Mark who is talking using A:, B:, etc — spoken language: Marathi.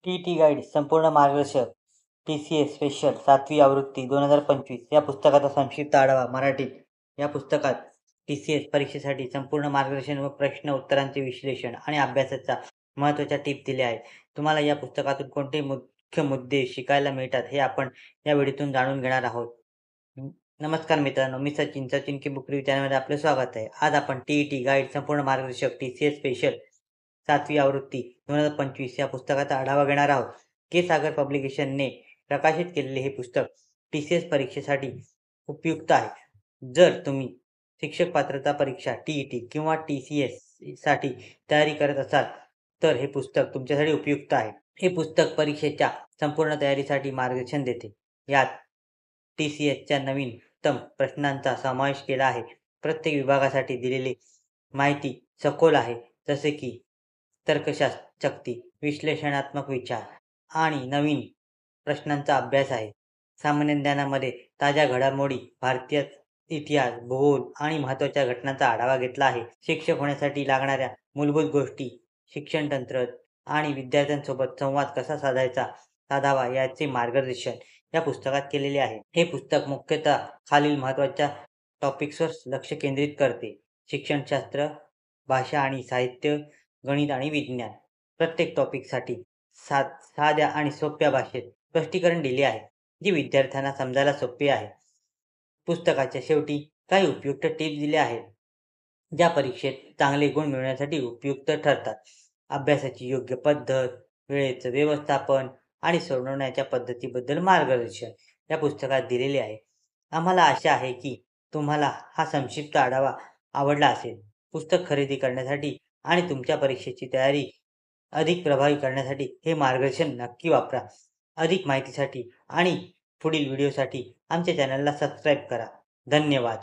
A: टी गाईड संपूर्ण मार्गदर्शक TCS स्पेशल 7वी आवृत्ती 2025 या पुस्तकाचा संक्षिप्त आढावा मराठीत. या पुस्तकात TCS परीक्षेसाठी संपूर्ण मार्गदर्शन व प्रश्न उत्तरांचे विश्लेषण आणि अभ्यासाच्या महत्त्वाच्या टिप दिल्या आहेत. तुम्हाला या पुस्तकातून कोणते मुख्य मुद्दे शिकायला मिळतात हे आपण या व्हिडिओतून जाणून घेणार आहोत. नमस्कार मित्रांनो, मी सचिन की बुक रिव्ह्यू चॅनलमध्ये आपलं स्वागत आहे. आज आपण TET गाईड संपूर्ण मार्गदर्शक TCS स्पेशल 7वी आवृत्ती 2025 या पुस्तकाचा आढावा घेणार आहोत. के सागर पब्लिकेशनने प्रकाशित केलेले हे पुस्तक TCS परीक्षेसाठी उपयुक्त आहे. जर तुम्ही शिक्षक पात्रता परीक्षा TET किंवा TCS साठी तयारी करत असाल तर हे पुस्तक तुमच्यासाठी उपयुक्त आहे. हे पुस्तक परीक्षेच्या संपूर्ण तयारीसाठी मार्गदर्शन देते. यात TCSच्या नवीनतम प्रश्नांचा समावेश केला आहे. प्रत्येक विभागासाठी दिलेली माहिती सखोल आहे, जसे की तर्कशक्ती, विश्लेषणात्मक विचार आणि नवीन प्रश्नांचा अभ्यास आहे. सामान्य ज्ञानामध्ये ताज्या घडामोडी, भारतीय इतिहास, भूगोल आणि महत्त्वाच्या घटनांचा आढावा घेतला आहे. शिक्षक होण्यासाठी लागणाऱ्या मूलभूत गोष्टी, शिक्षण तंत्र आणि विद्यार्थ्यांसोबत संवाद कसा साधावा याचे मार्गदर्शन या पुस्तकात केलेले आहे. हे पुस्तक मुख्यतः खालील महत्त्वाच्या टॉपिक्सवर लक्ष केंद्रित करते: शिक्षणशास्त्र, भाषा आणि साहित्य, गणित आणि विज्ञान. प्रत्येक टॉपिकसाठी साध्या आणि सोप्या भाषेत स्पष्टीकरण दिले आहे, जे विद्यार्थ्यांना समजायला सोपे आहे. पुस्तकाच्या शेवटी काही उपयुक्त टिप्स दिल्या आहेत, ज्या परीक्षेत चांगले गुण मिळवण्यासाठी उपयुक्त ठरतात. अभ्यासाची योग्य पद्धत, वेळेचं व्यवस्थापन आणि सोडवण्याच्या पद्धतीबद्दल मार्गदर्शन या पुस्तकात दिलेले आहे. आम्हाला आशा आहे की तुम्हाला हा संक्षिप्त आढावा आवडला असेल. पुस्तक खरेदी करण्यासाठी आणि तुमच्या परीक्षेची तयारी अधिक प्रभावी करण्यासाठी हे मार्गदर्शन नक्की वापरा. अधिक माहितीसाठी आणि पुढील व्हिडिओसाठी आमच्या चॅनलला सबस्क्राईब करा. धन्यवाद.